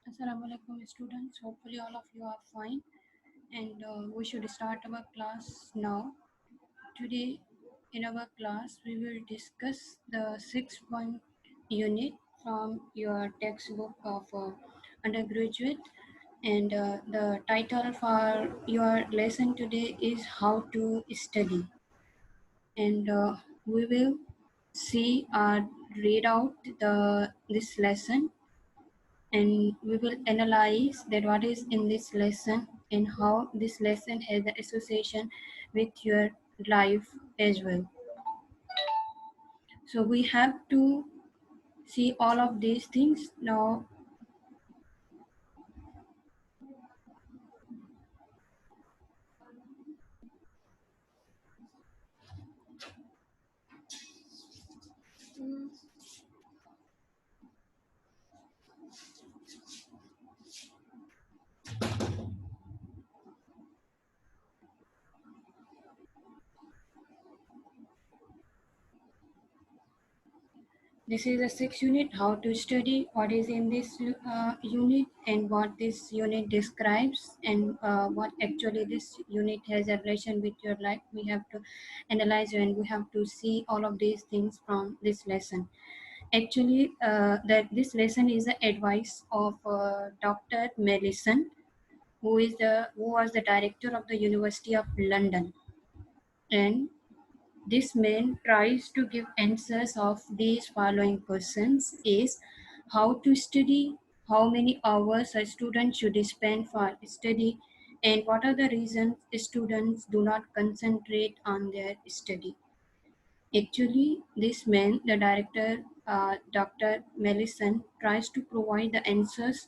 Assalamu alaikum students. Hopefully all of you are fine and we should start our class now. Today in our class we will discuss the 6-point unit from your textbook of undergraduate and the title for your lesson today is how to study and we will see read out this lesson and we will analyze that what is in this lesson and how this lesson has the association with your life as well. So we have to see all of these things now. This is the sixth unit, how to study, what is in this unit and what this unit describes and what actually this unit has a relation with your life. We have to analyze and we have to see all of these things from this lesson. Actually, that this lesson is the advice of Dr. Mellison, who was the director of the University of London, and this man tries to give answers of these following questions: is how to study, how many hours a student should spend for study, and what are the reasons students do not concentrate on their study. Actually, this man, the director, Dr. Mellison, tries to provide the answers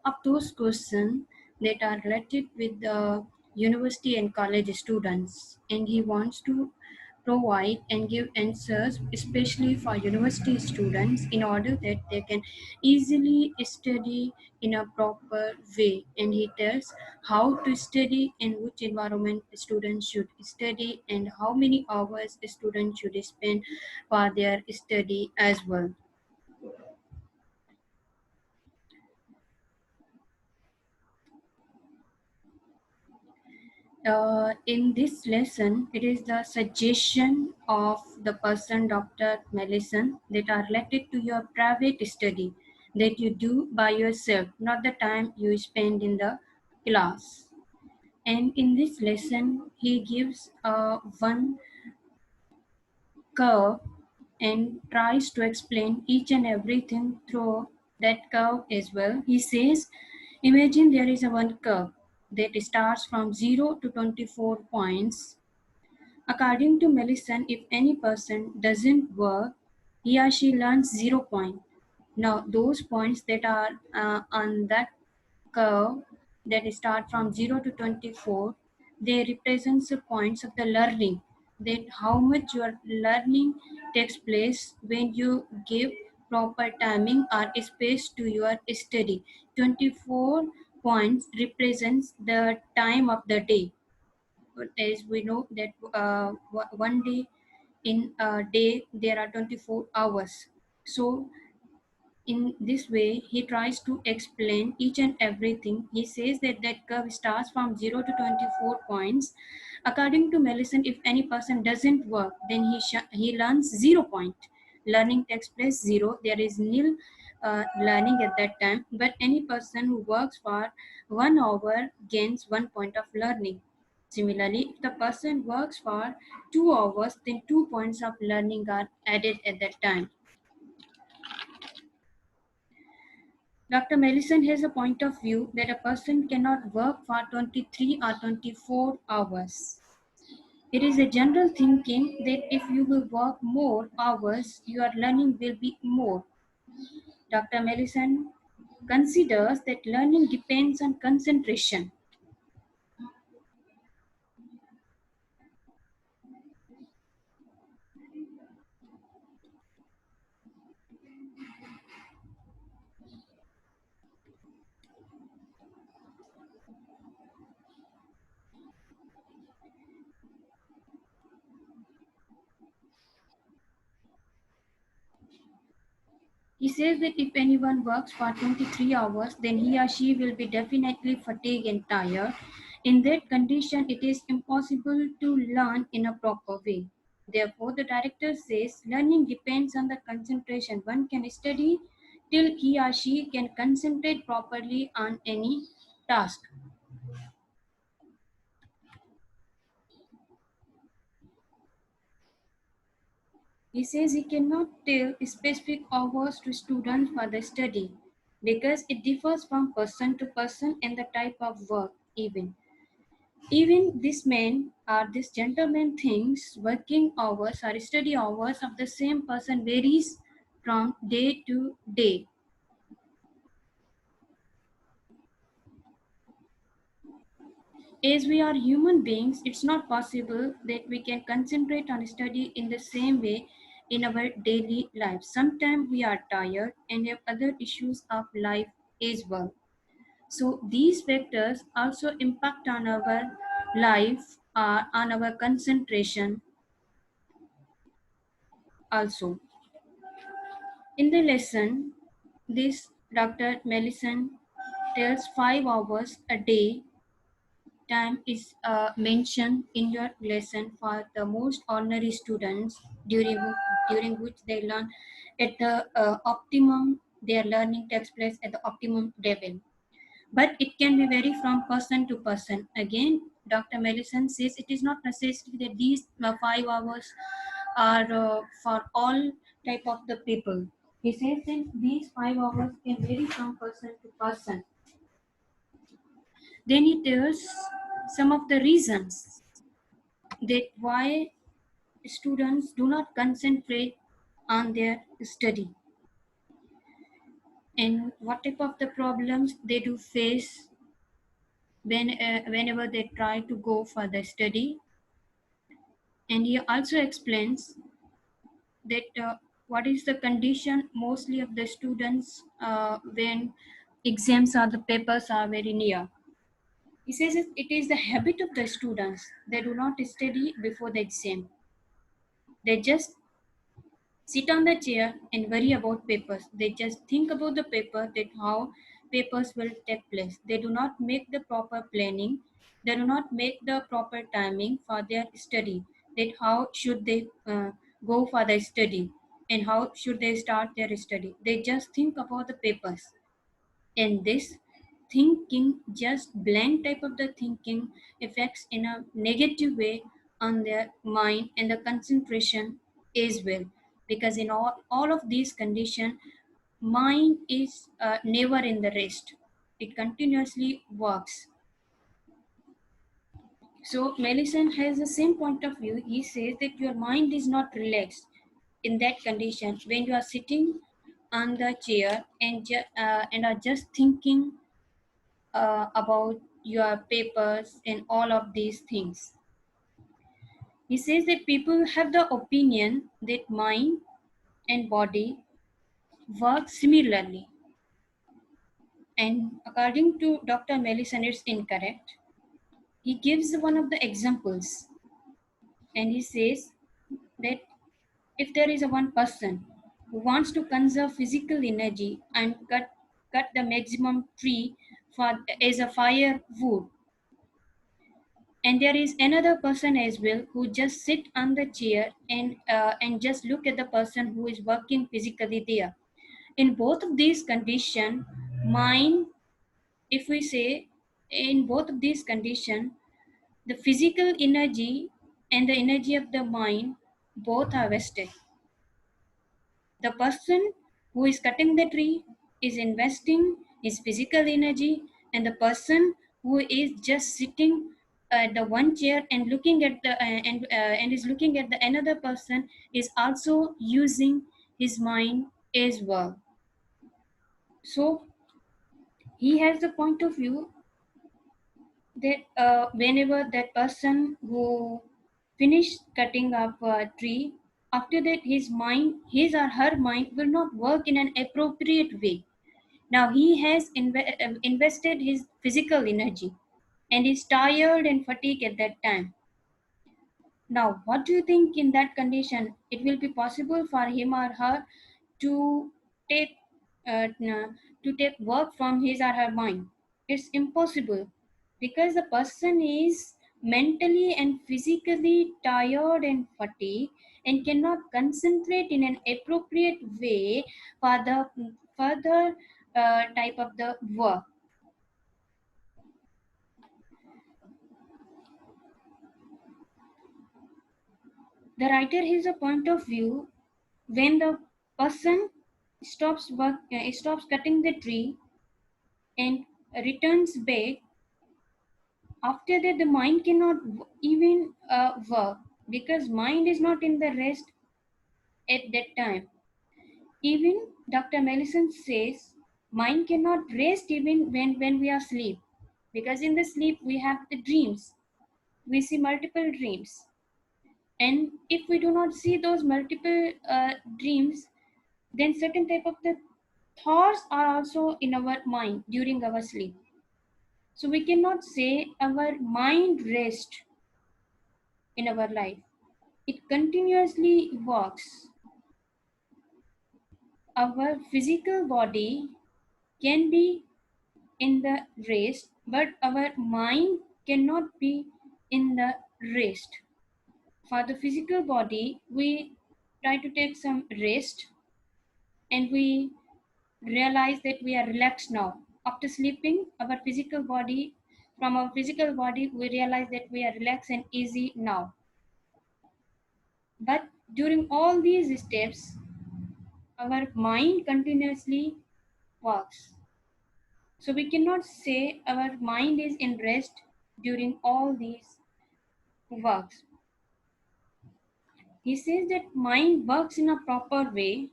of those questions that are related with the university and college students, and he wants to provide and give answers especially for university students in order that they can easily study in a proper way, and he tells how to study and which environment students should study and how many hours students should spend for their study as well. In this lesson, it is the suggestion of the person, Dr. Mellison, that are related to your private study that you do by yourself, not the time you spend in the class. And in this lesson, he gives one curve and tries to explain each and everything through that curve as well. He says, imagine there is a one curve that starts from 0 to 24 points. According to Mellison, if any person doesn't work, he or she learns 0 point. Now, those points that are on that curve that start from 0 to 24, they represent the points of the learning, that how much your learning takes place when you give proper timing or space to your study. 24 points represents the time of the day. But as we know that one day, in a day there are 24 hours. So in this way, he tries to explain each and everything. He says that that curve starts from 0 to 24 points. According to Mellison, if any person doesn't work, then he learns 0 point. Learning takes place 0. There is nil learning at that time. But any person who works for 1 hour gains 1 point of learning. Similarly, if the person works for 2 hours, then 2 points of learning are added at that time. Dr. Mellison has a point of view that a person cannot work for 23 or 24 hours. It is a general thinking that if you will work more hours, your learning will be more. Dr. Mellison considers that learning depends on concentration. He says that if anyone works for 23 hours, then he or she will be definitely fatigued and tired. In that condition, it is impossible to learn in a proper way. Therefore, the director says learning depends on the concentration. One can study till he or she can concentrate properly on any task. He says he cannot tell specific hours to students for the study because it differs from person to person and the type of work even. Even this man or this gentleman thinks working hours or study hours of the same person varies from day to day. As we are human beings, it's not possible that we can concentrate on study in the same way in our daily life. Sometimes we are tired and have other issues of life as well. So these factors also impact on our life, on our concentration also. In the lesson, this Dr. Mellison tells 5 hours a day time is mentioned in your lesson for the most ordinary students during which they learn at the optimum. Their learning takes place at the optimum level, but it can be vary from person to person. Again, Dr. Mellison says it is not necessary that these 5 hours are for all type of the people. He says that these 5 hours can vary from person to person. Then he tells some of the reasons that why students do not concentrate on their study and what type of the problems they do face whenever they try to go for the study. And he also explains that what is the condition mostly of the students when exams or the papers are very near. He says it is the habit of the students. They do not study before the exam. They just sit on the chair and worry about papers. They just think about the paper, that how papers will take place. They do not make the proper planning. They do not make the proper timing for their study. That how should they go for the study and how should they start their study. They just think about the papers. And this thinking, just blank type of the thinking, affects in a negative way on their mind and the concentration as well, because in all of these conditions, mind is never in the rest. It continuously works. So Mellison has the same point of view. He says that your mind is not relaxed in that condition when you are sitting on the chair and are just thinking about your papers and all of these things. He says that people have the opinion that mind and body work similarly. And according to Dr. Mellison, it's incorrect. He gives one of the examples and he says that if there is a one person who wants to conserve physical energy and cut the maximum tree for as a firewood, and there is another person as well who just sit on the chair and just look at the person who is working physically there. In both of these condition, mind, if we say, in both of these condition, the physical energy and the energy of the mind both are wasted. The person who is cutting the tree is investing his physical energy, and the person who is just sitting at the one chair and looking at the and is looking at the another person is also using his mind as well. So he has the point of view that whenever that person who finished cutting up a tree, after that his or her mind will not work in an appropriate way. Now he has invested his physical energy and is tired and fatigued at that time. Now, what do you think in that condition? It will be possible for him or her to take to take work from his or her mind. It's impossible because the person is mentally and physically tired and fatigued and cannot concentrate in an appropriate way for the further type of the work. The writer has a point of view when the person stops cutting the tree and returns back. After that, the mind cannot even work because mind is not in the rest at that time. Even Dr. Mellison says mind cannot rest even when we are asleep, because in the sleep we have the dreams. We see multiple dreams, and if we do not see those multiple dreams, then certain type of the thoughts are also in our mind during our sleep. So we cannot say our mind rest in our life. It continuously works. Our physical body can be in the rest, but our mind cannot be in the rest. For the physical body, we try to take some rest and we realize that we are relaxed now. After sleeping, from our physical body, we realize that we are relaxed and easy now. But during all these steps, our mind continuously works. So we cannot say our mind is in rest during all these works. He says that mind works in a proper way.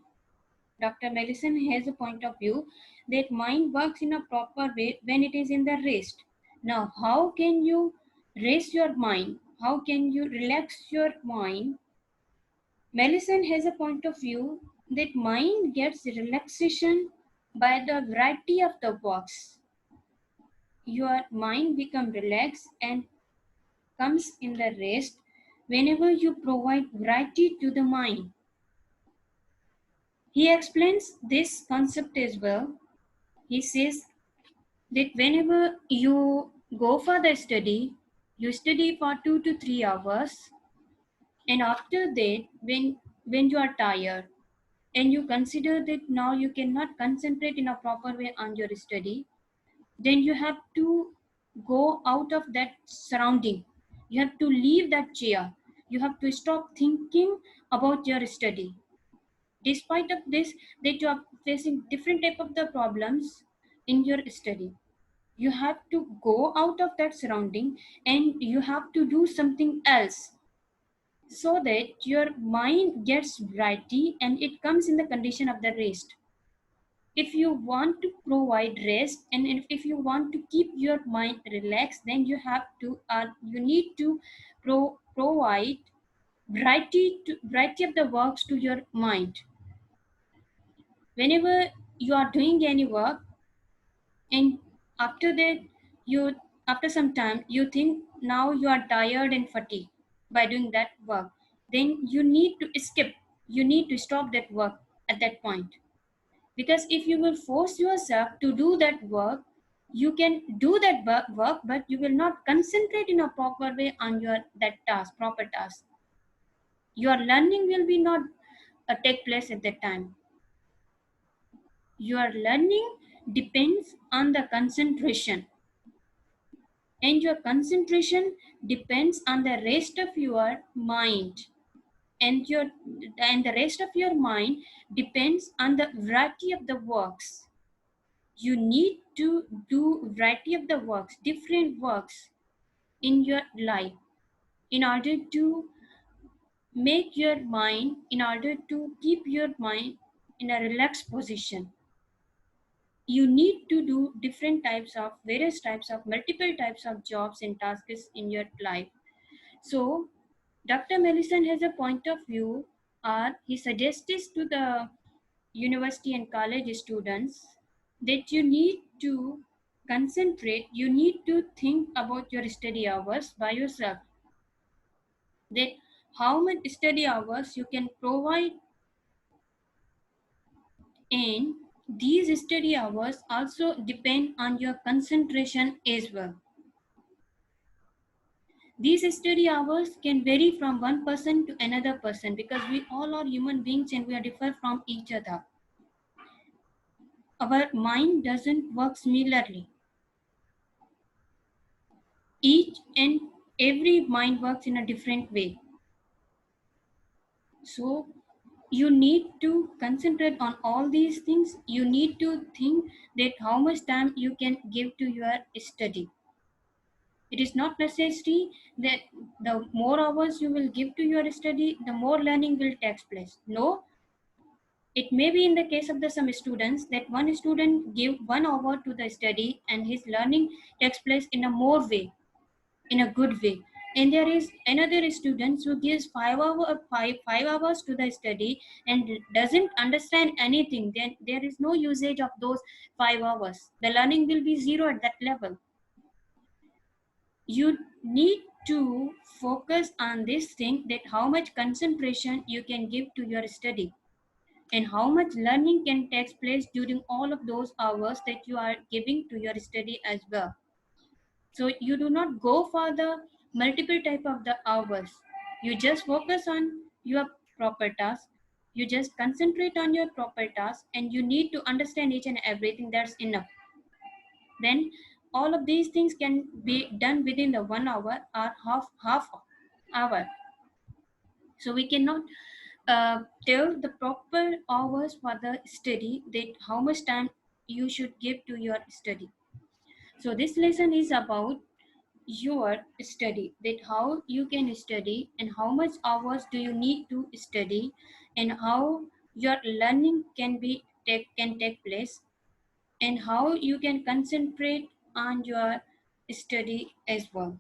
Dr. Mellison has a point of view that mind works in a proper way when it is in the rest. Now, how can you rest your mind? How can you relax your mind? Mellison has a point of view that mind gets relaxation by the variety of the works. Your mind becomes relaxed and comes in the rest whenever you provide variety to the mind. He explains this concept as well. He says that whenever you go for the study, you study for 2 to 3 hours, and after that, when you are tired and you consider that now you cannot concentrate in a proper way on your study, then you have to go out of that surrounding. You have to leave that chair. You have to stop thinking about your study. Despite of this, that you are facing different type of the problems in your study, you have to go out of that surrounding and you have to do something else so that your mind gets variety and it comes in the condition of the rest. If you want to provide rest and if you want to keep your mind relaxed, then you need to provide variety of the works to your mind. Whenever you are doing any work and after that you after some time you think now you are tired and fatigued by doing that work, then you need to skip, you need to stop that work at that point. Because if you will force yourself to do that work, you can do that work, but you will not concentrate in a proper way on your that task, proper task. Your learning will be not take place at that time. Your learning depends on the concentration, and your concentration depends on the rest of your mind, and the rest of your mind depends on the variety of the works. You need to do variety of the works, different works in your life in order to make your mind, in order to keep your mind in a relaxed position. You need to do different types of, various types of, multiple types of jobs and tasks in your life. So Dr. Mellison has a point of view, or he suggests this to the university and college students, that you need to concentrate, you need to think about your study hours by yourself, that how much study hours you can provide And these study hours also depend on your concentration as well. These study hours can vary from one person to another person because we all are human beings and we are different from each other. Our mind doesn't work similarly. Each and every mind works in a different way. So you need to concentrate on all these things. You need to think that how much time you can give to your study. It is not necessary that the more hours you will give to your study, the more learning will take place. No, it may be in the case of the some students that one student give 1 hour to the study and his learning takes place in a more way, in a good way. And there is another student who gives 5 hours to the study and doesn't understand anything. Then there is no usage of those 5 hours. The learning will be zero at that level. You need to focus on this thing, that how much concentration you can give to your study and how much learning can take place during all of those hours that you are giving to your study as well. So you do not go for the multiple type of the hours. You just focus on your proper task. You just concentrate on your proper task and you need to understand each and everything. That's enough. Then all of these things can be done within the 1 hour or half hour. So we cannot tell the proper hours for the study, that how much time you should give to your study. So this lesson is about your study, that how you can study and how much hours do you need to study and how your learning can take place and how you can concentrate on your study as well.